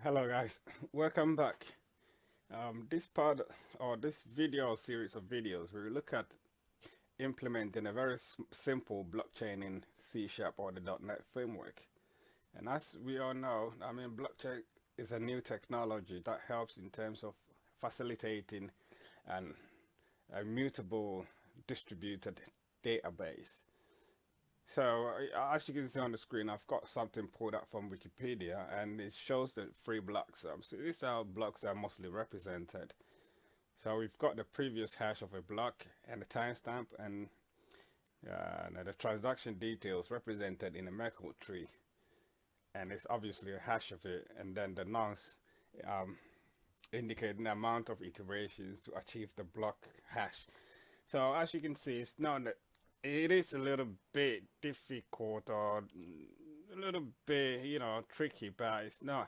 Hello guys, welcome back. This part or this video series of videos, we look at implementing a very simple blockchain in C Sharp or the .NET framework. And as we all know, blockchain is a new technology that helps in terms of facilitating an immutable distributed database. So as you can see on the screen, I've got something pulled up from Wikipedia, and it shows the three blocks. So these are blocks that are mostly represented. So we've got the previous hash of a block and the timestamp, and the transaction details represented in a Merkle tree, and it's obviously a hash of it, and then the nonce um, indicating the amount of iterations to achieve the block hash. So as you can see, it's not that it is a little bit difficult or a little bit, tricky, but it's not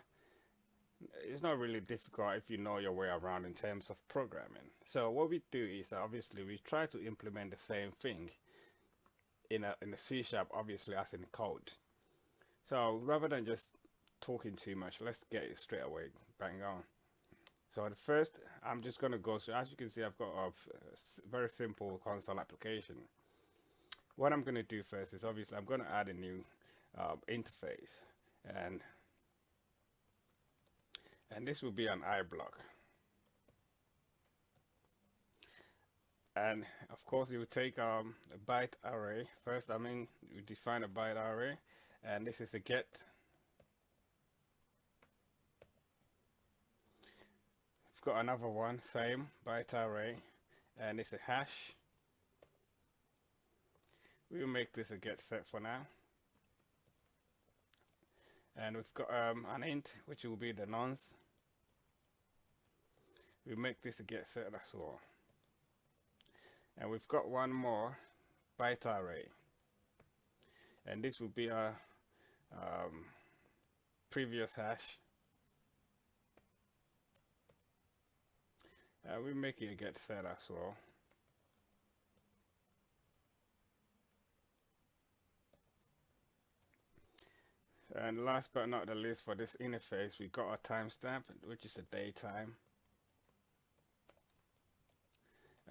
really difficult if you know your way around in terms of programming. So what we do is obviously we try to implement the same thing in a C sharp, obviously as in code. So rather than just talking too much, let's get it straight away, bang on. So at first, I'm just gonna go. So as you can see, I've got a very simple console application. What I'm gonna do first is obviously I'm gonna add a new interface, and this will be an I block. And of course, you take a byte array first. You define a byte array, and this is a get. We've got another one, same byte array, and it's a hash. We'll make this a get set for now. And we've got an int, which will be the nonce. We make this a get set as well. And we've got one more byte array, and this will be our previous hash. We make it a get set as well. And last but not the least, for this interface, we got a timestamp, which is a datetime.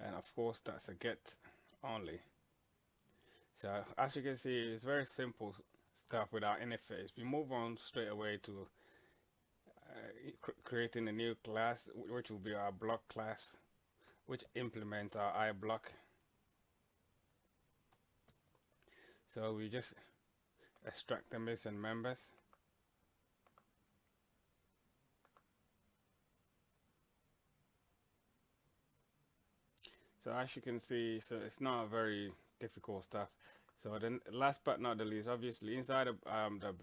And of course, that's a get only. So as you can see, it's very simple stuff with our interface. We move on straight away to creating a new class, which will be our block class, which implements our I block. So we just extract the missing members. So as you can see, so it's not very difficult stuff. So then last but not the least, obviously inside of the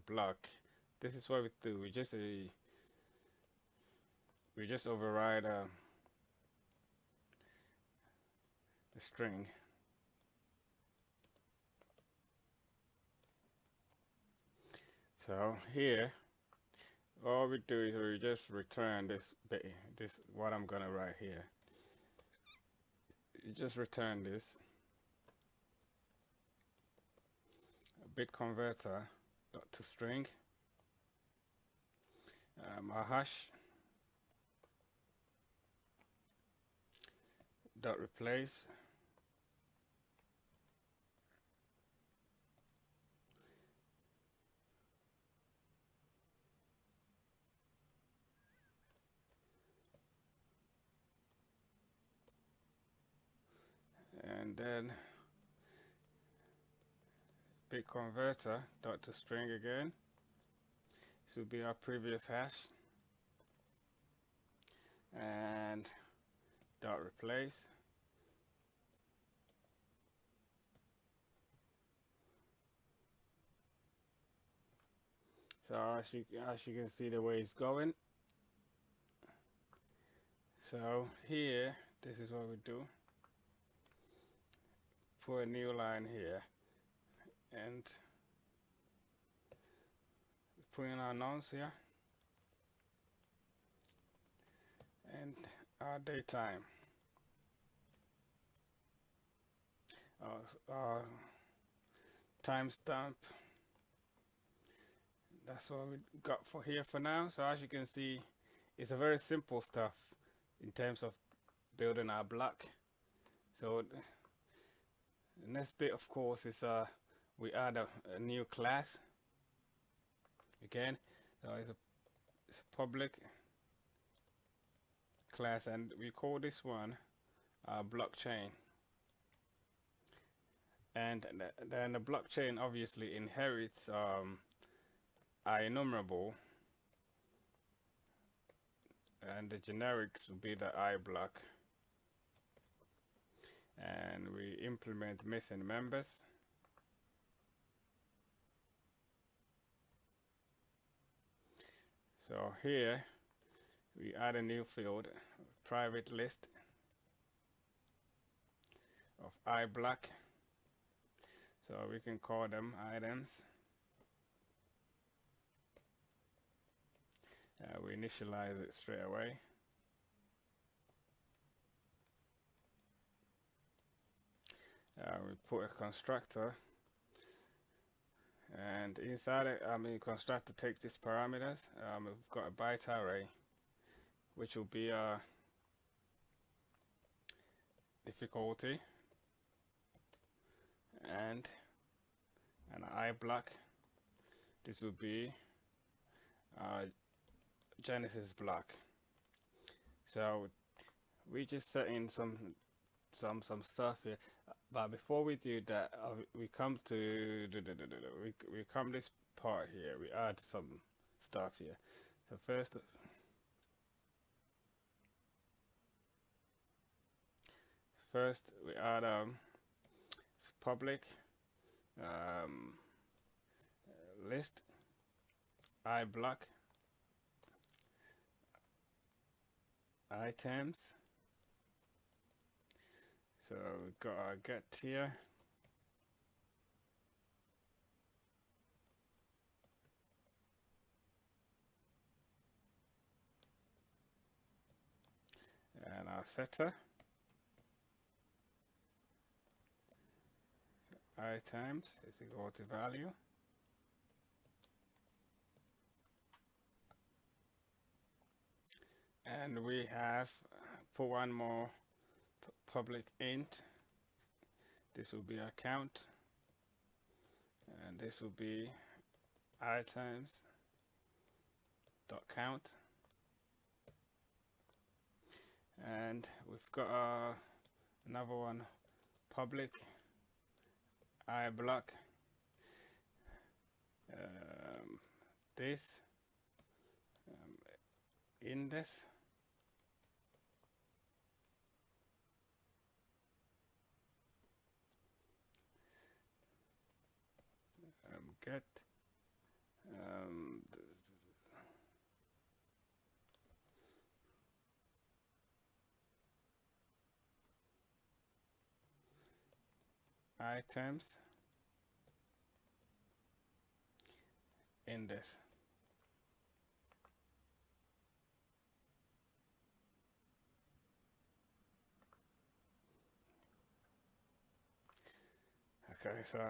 block, this is what we do. We just override the string. So here, all we do is we just return this what I'm gonna write here. You just return this bit converter dot to string, a hash dot replace, and then bit converter dot to string again. This will be our previous hash, and dot replace. So as you can see the way it's going. So here, this is what we do. Put a new line here, and put in our nonce here, and our datetime, our timestamp, that's what we got for here for now. So as you can see, it's a very simple stuff in terms of building our block. So the next bit, of course, is we add a new class again. So it's a public class, and we call this one blockchain. And then the blockchain obviously inherits IEnumerable, and the generics will be the iBlock. And we implement missing members. So here we add a new field, private list of iBlock. So we can call them items. We initialize it straight away. We put a constructor, and inside it, constructor takes these parameters. We've got a byte array, which will be a difficulty, and an iBlock. This will be Genesis block. So we just set in some stuff here, but before we do that, we come to we come this part here. We add some stuff here. So first we add public list iBlock items. So we got our get here. And our setter. Items is equal to value. And we have put one more public int. This will be our count, and this will be items dot count. And we've got another one, public iBlock this index. Get items index. Okay, so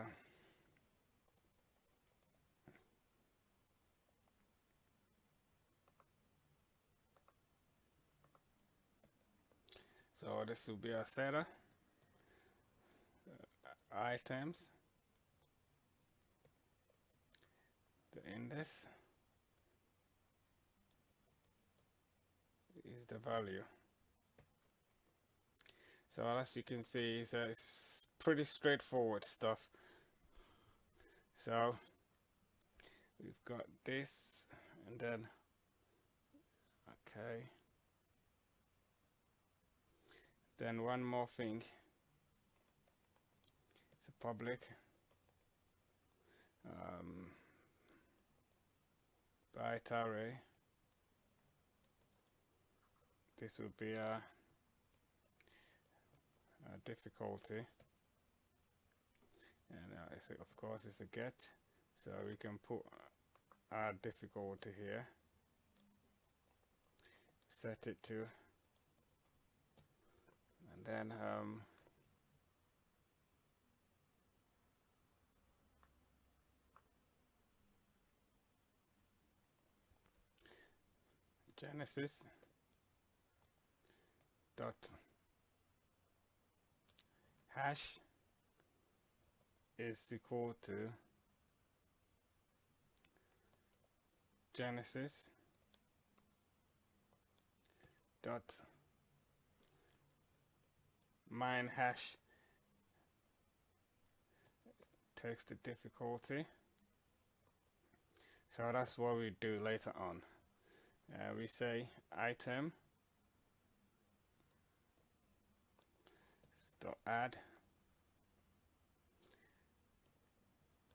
this will be a setter, items, the index is the value. So as you can see, it's pretty straightforward stuff. So we've got this, and then okay, then one more thing. It's a public byte array. This will be a difficulty, and of course it's a get, so we can put our difficulty here, set it to, and then Genesis dot hash is equal to Genesis dot mine hash takes the difficulty. So that's what we do later on. We say item dot add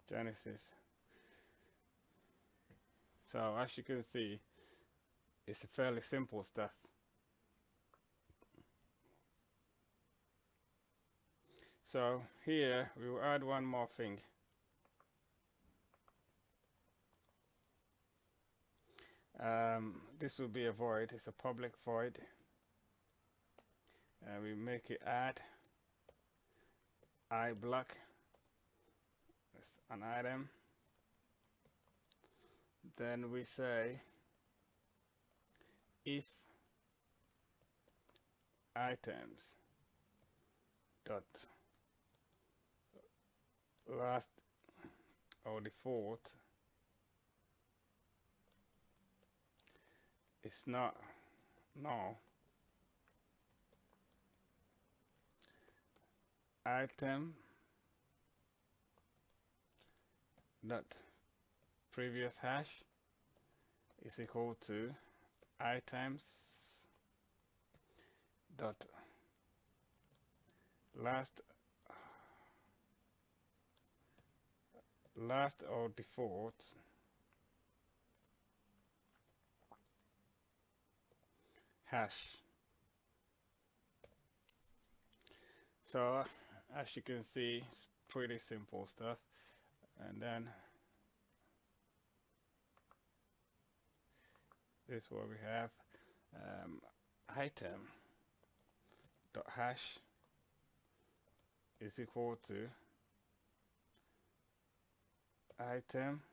Genesis. So as you can see, it's a fairly simple stuff. So here we will add one more thing. This will be a void. It's a public void. And we make it add iBlock. It's an item. Then we say if items dot last or default is not null, item dot previous hash is equal to items dot last or default hash. So as you can see, it's pretty simple stuff. And then this is what we have. Item dot hash is equal to item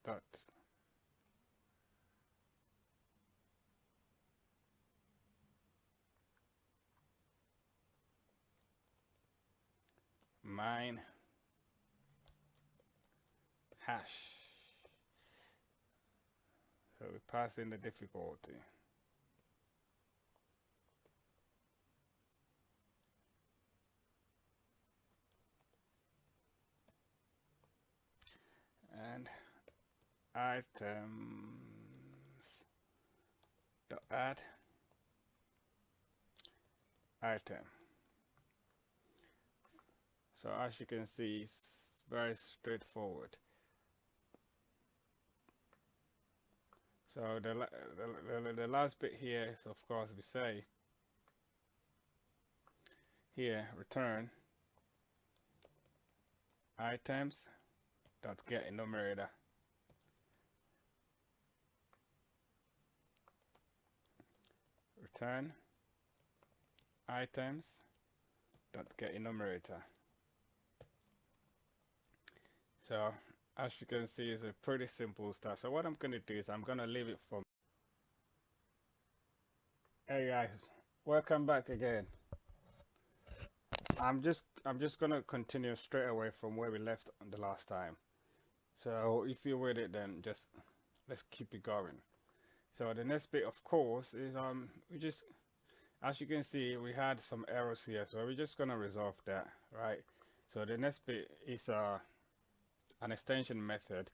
dot mine hash. So we pass in the difficulty. And items dot add item. So as you can see, it's very straightforward. So the last bit here is, of course, we say here return items dot get enumerator. Return items dot get enumerator. So as you can see, it's a pretty simple stuff. So what I'm going to do is I'm going to leave it for. Hey guys, welcome back again. I'm just going to continue straight away from where we left the last time. So if you're with it, then just let's keep it going. So the next bit, of course, is we just, as you can see, we had some errors here, so we're just going to resolve that, right? So the next bit is an extension method.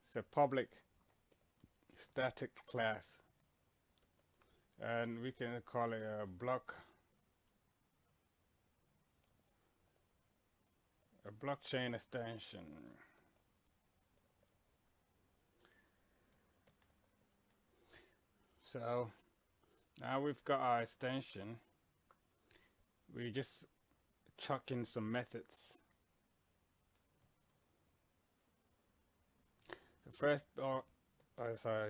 It's a public static class, and we can call it a blockchain extension. So now we've got our extension. We just chuck in some methods. The first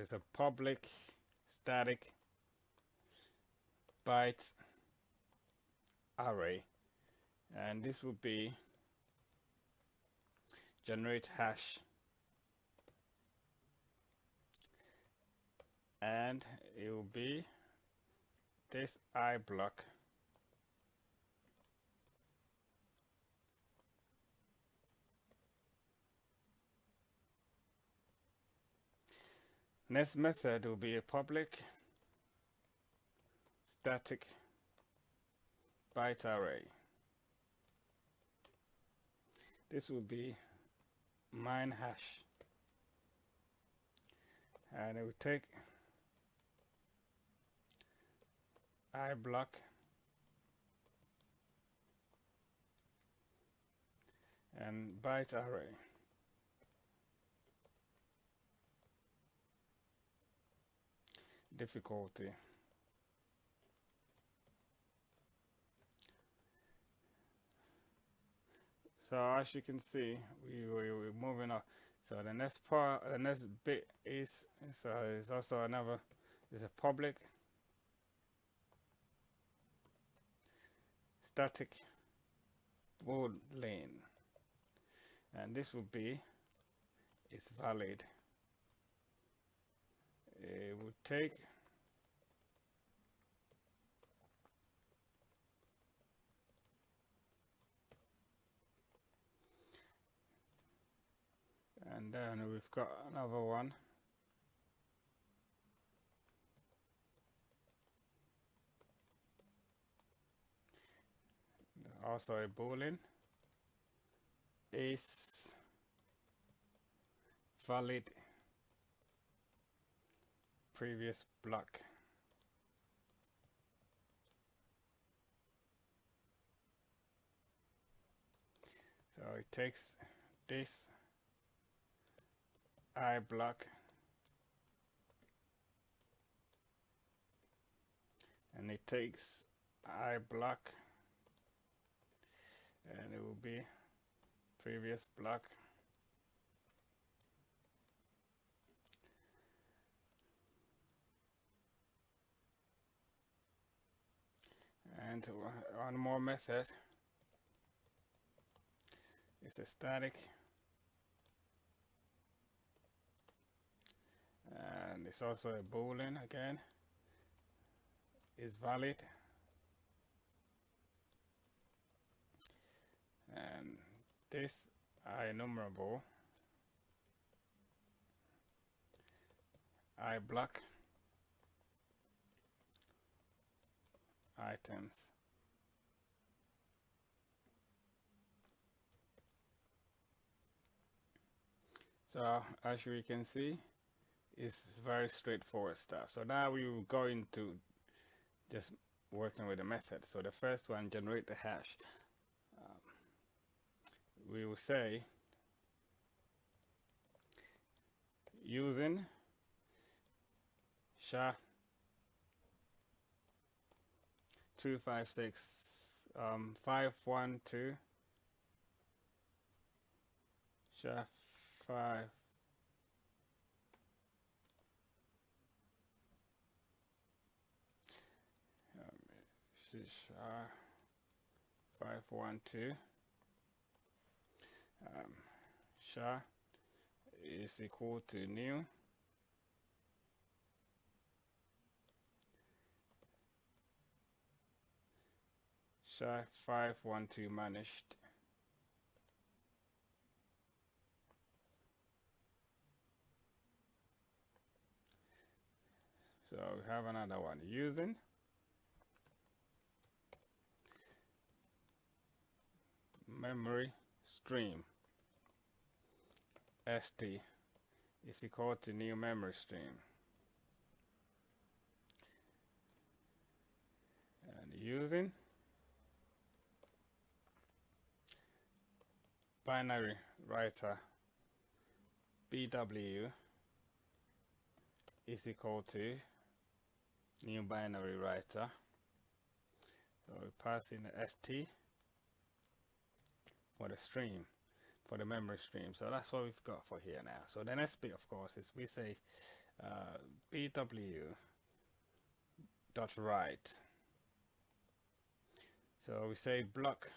is a public static byte array, and this will be generate hash, and it will be this I block next method will be a public static byte array. This will be mine hash, and it will take I block and byte array. Difficulty. So as you can see, we're moving up. So the next part, the next bit is also another is a public static boolean, and this will be is valid. It would take and then we've got another one, also a boolean is valid previous block. So it takes this I block and it takes I block and it will be previous block. And one more method is a static, and it's also a boolean again, is valid, and this IEnumerable I block items. So as we can see, it's very straightforward stuff. So now we will go into just working with the method. So the first one, generate the hash. We will say using SHA 256 512 SHA 5 SHA 512 SHA is equal to new SHA 512 managed. So we have another one, using memory stream st is equal to new memory stream, and using binary writer bw is equal to new binary writer. So we pass in the st for the stream, for the memory stream. So that's what we've got for here now. So the next bit, of course, is we say bw dot write. So we say block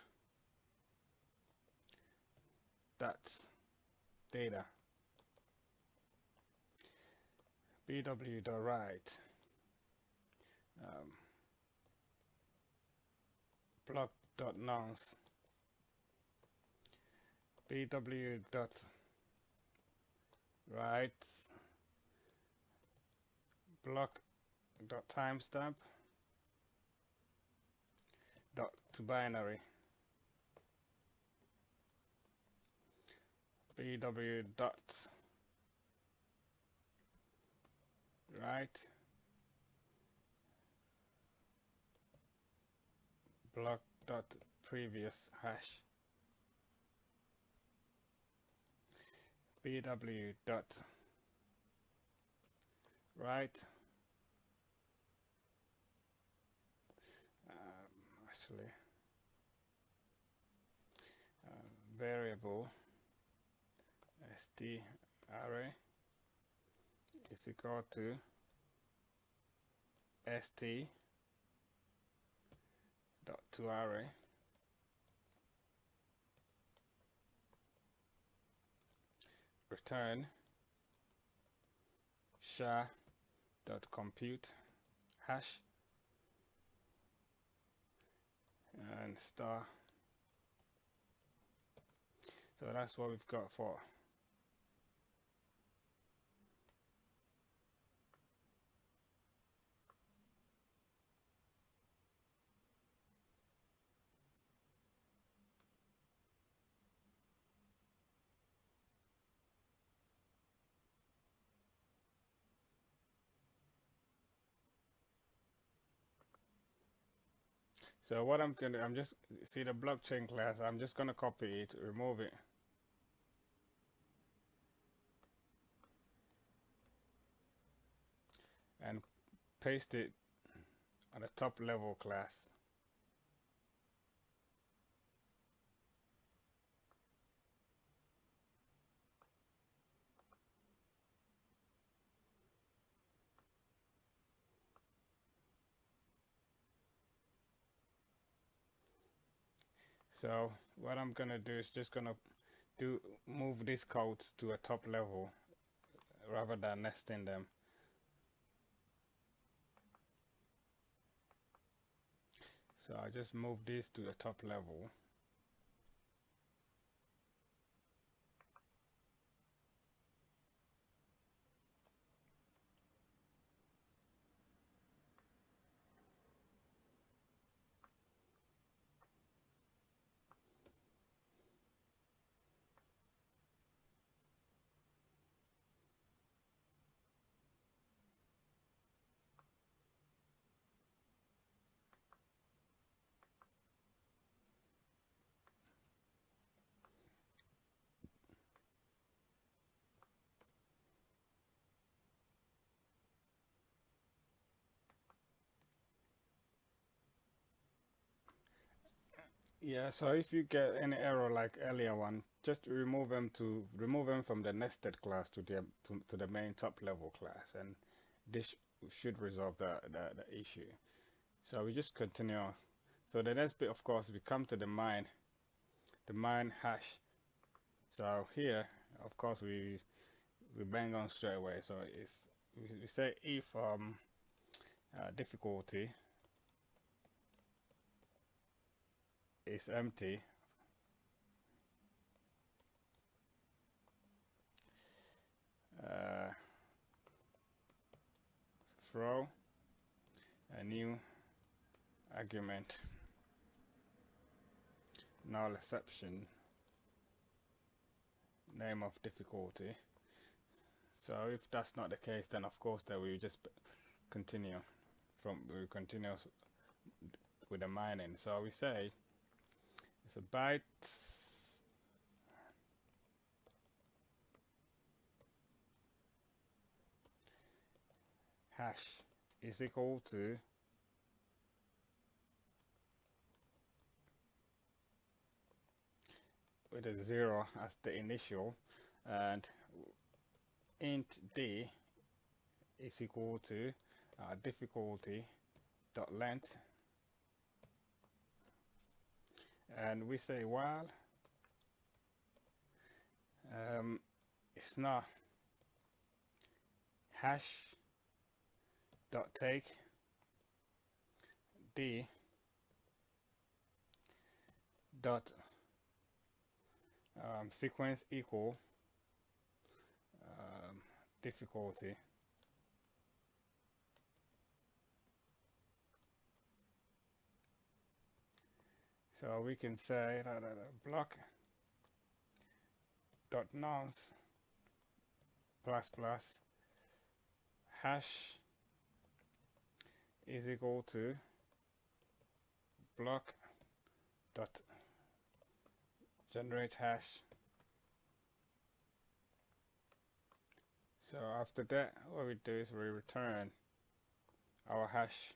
dot data bw.write block.nonce bw.write block.timestamp dot to binary bw.write block.previous hash bw.write actually variable st array is equal to st dot to array return sha dot compute hash and star. So that's what we've got for. So what I'm just see the blockchain class, I'm just gonna copy it, remove it, and paste it on the top level class. So what I'm gonna do is just gonna move these codes to a top level rather than nesting them. So I just move this to the top level. Yeah, so if you get any error like earlier one, just remove them from the nested class to the main top level class, and this should resolve the issue. So we just continue. So the next bit, of course, we come to the mine hash. So here, of course, we bang on straight away. So we say if difficulty is empty, throw a new argument, null exception, name of difficulty. So if that's not the case, then of course that we just continue with the mining. So we say it's a bytes hash is equal to with a 0 as the initial, and int d is equal to difficulty dot length, and we say while it's not hash dot take d dot sequence equal difficulty. So we can say that block dot nonce plus plus hash is equal to block dot generate hash. So after that, what we do is we return our hash.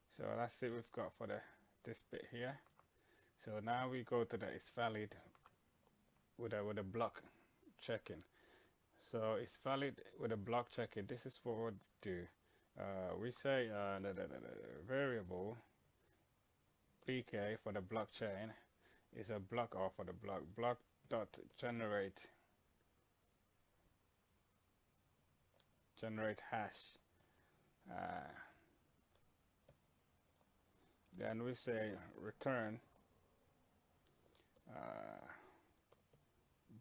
So that's it we've got for this bit here. So now we go to the it's valid with a block checking. So it's valid with a block checking. This is what we'll do. We say the variable bk for the blockchain is a block, or for the block dot generate hash. Then we say return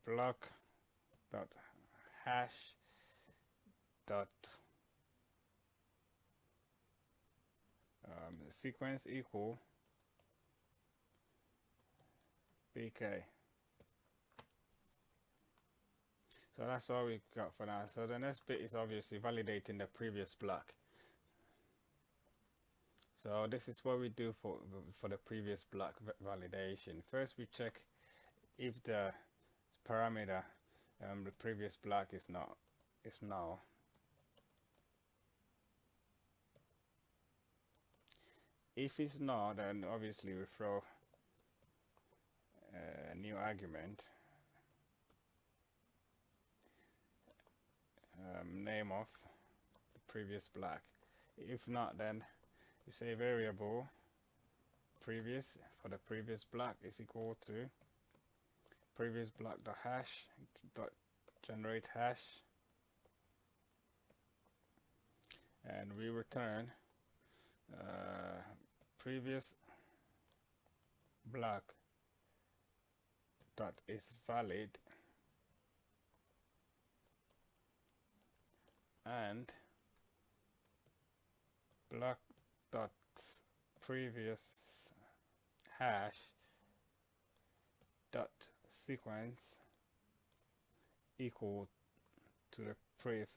block dot hash dot sequence equal bk. So that's all we got for now. So the next bit is obviously validating the previous block. So this is what we do for the previous block validation. First we check if the parameter the previous block is null. If it's not, then obviously we throw a new argument, name of the previous block. If not, then we say variable previous for the previous block is equal to previous block dot hash dot generate hash, and we return previous block dot is valid and block dot previous hash dot sequence equal to the previous.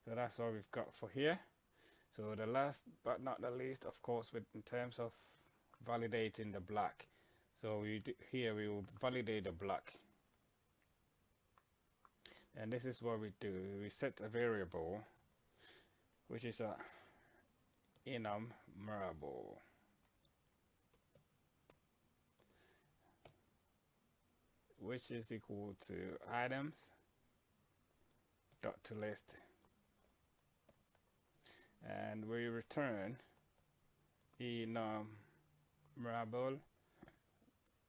So that's all we've got for here. So the last but not the least, of course, in terms of validating the block. So here we will validate the block, and this is what we do. We set a variable which is a enumerable, which is equal to items dot to list, and we return enumerable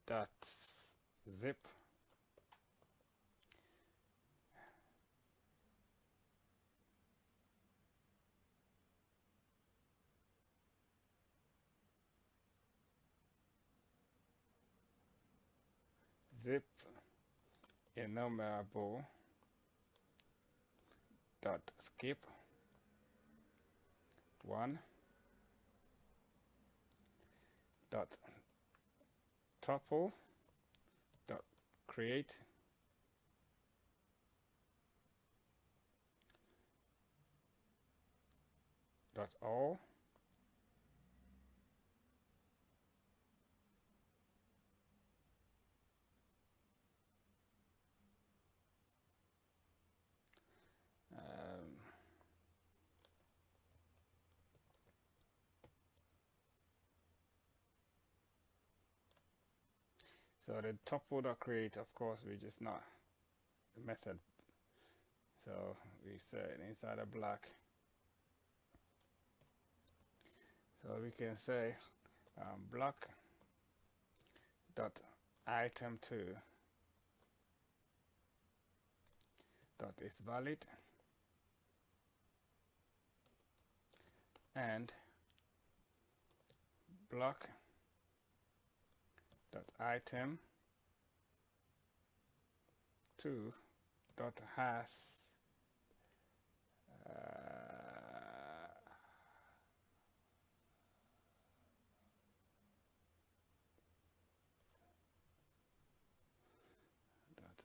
dot zip enumerable dot skip one dot tuple dot create dot all so the tuple dot create, of course, we just not the method, so we say inside a block, so we can say block dot item2 dot is valid, and block dot item 2 dot has dot.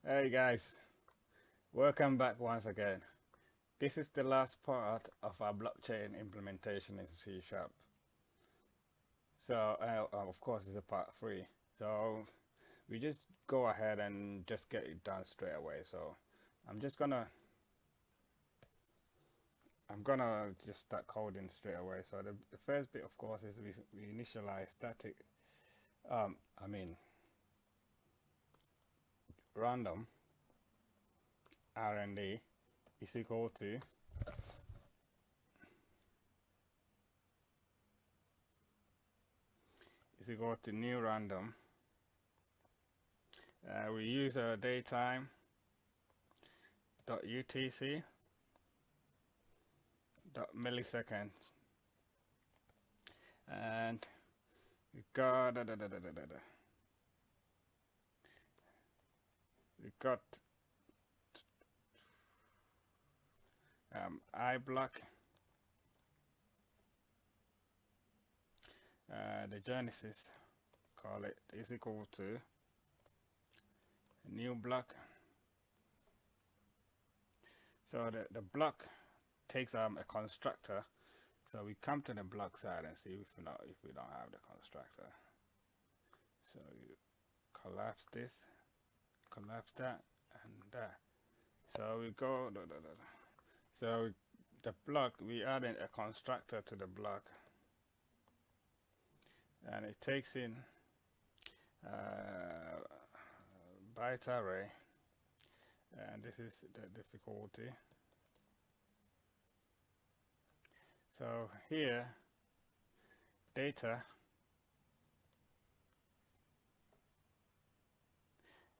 Hey guys, welcome back once again. This is the last part of our blockchain implementation in C#. So of course it's a part 3. So we just go ahead and just get it done straight away. So I'm gonna just start coding straight away. So the first bit of course is we initialize static I mean random RND is equal to new random. We use a datetime dot UTC dot milliseconds, and we got I block the genesis, call it, is equal to a new block. So the block takes a constructor. So we come to the block side and see if we don't have the constructor. So you collapse this, collapse that, and that. So we go. So the block, we added a constructor to the block, and it takes in byte array, and this is the difficulty. So here, data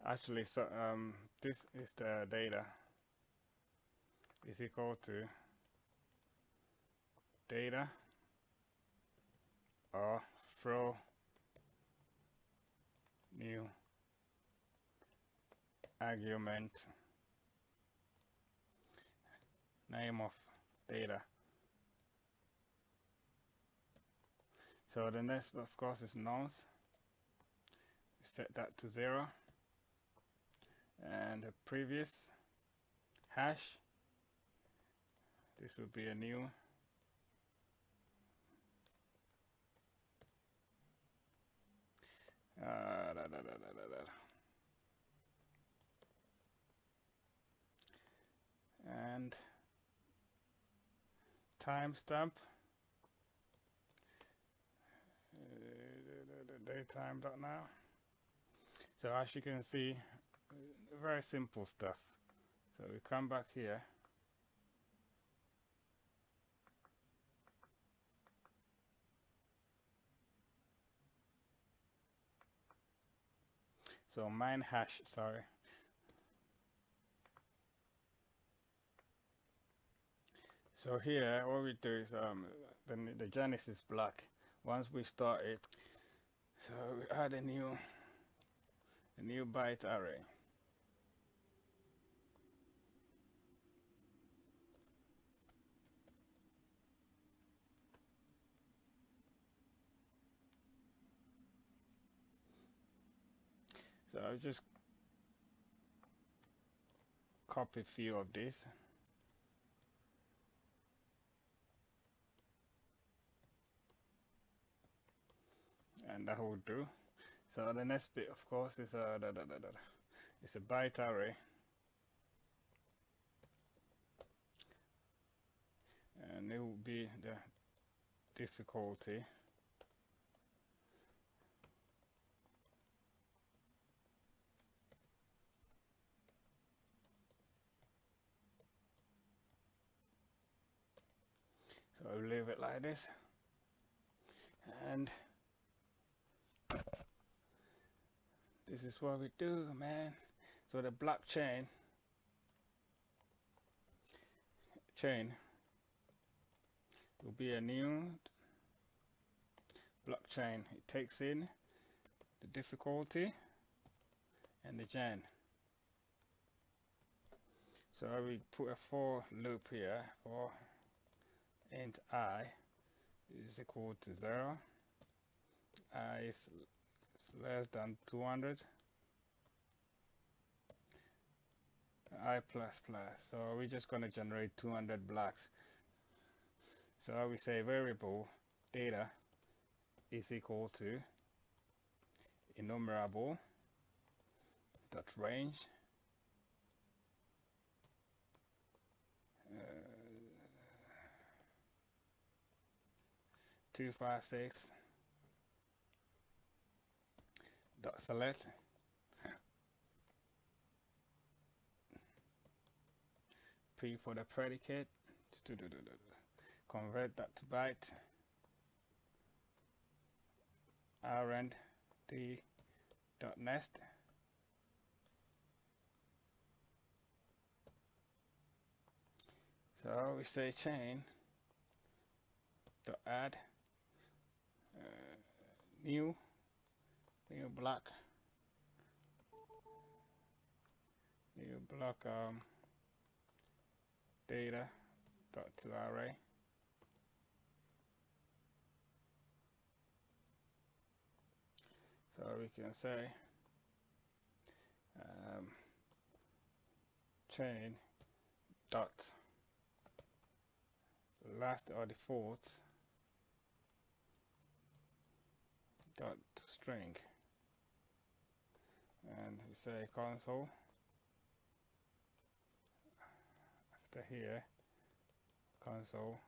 actually, so this is the data is equal to data or throw new argument name of data. So the next of course is nonce. Set that to 0, and the previous hash, this will be a new and timestamp datetime dot now. So as you can see, very simple stuff. So we come back here, so mine hash, sorry. So here what we do is the genesis block, once we start it, so we add a new byte array. So I'll just copy a few of these. And that will do. So the next bit of course is it's a byte array. And it will be the difficulty. So I'll leave it like this. And this is what we do, man. So the blockchain will be a new blockchain. It takes in the difficulty and the gen. So we put a for loop here for int I is equal to 0, I is less than 200, I plus plus. So we're just going to generate 200 blocks. So we say variable data is equal to enumerable dot range 256 dot select P for the predicate, convert that to byte, rnd d dot nest, so we say chain dot add new block data dot to array. So we can say chain dot last or default dot string, and we say console after here console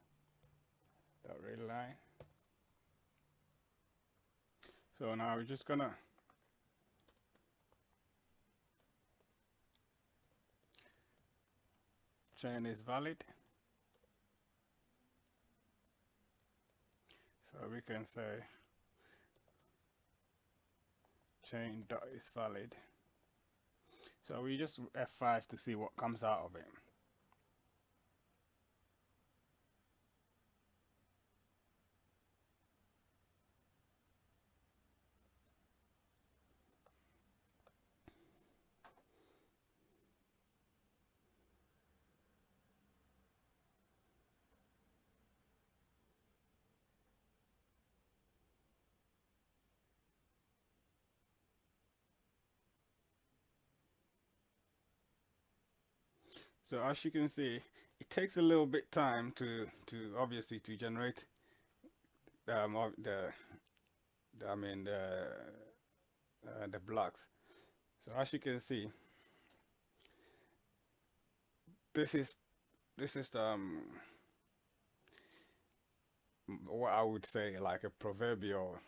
dot read line. So now we're just gonna chain is valid, so we can say chain dot is valid. So we just F5 to see what comes out of it. So as you can see, it takes a little bit time to obviously to generate the blocks. So as you can see, this is what I would say like a proverbial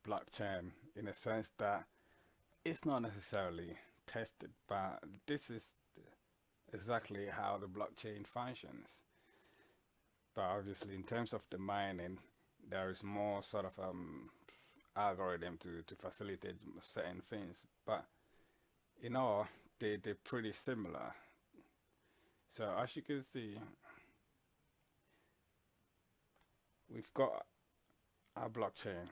blockchain, in a sense that it's not necessarily tested, but this is exactly how the blockchain functions. But obviously in terms of the mining, there is more sort of algorithm to facilitate certain things, but in all they're pretty similar. So as you can see, we've got our blockchain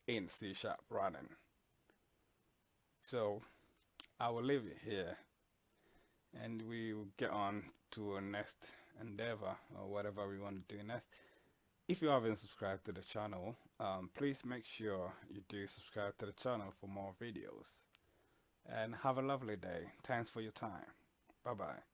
in C# running. So I will leave it here, and we will get on to our next endeavor, or whatever we want to do next. If you haven't subscribed to the channel, please make sure you do subscribe to the channel for more videos. And have a lovely day. Thanks for your time. Bye bye.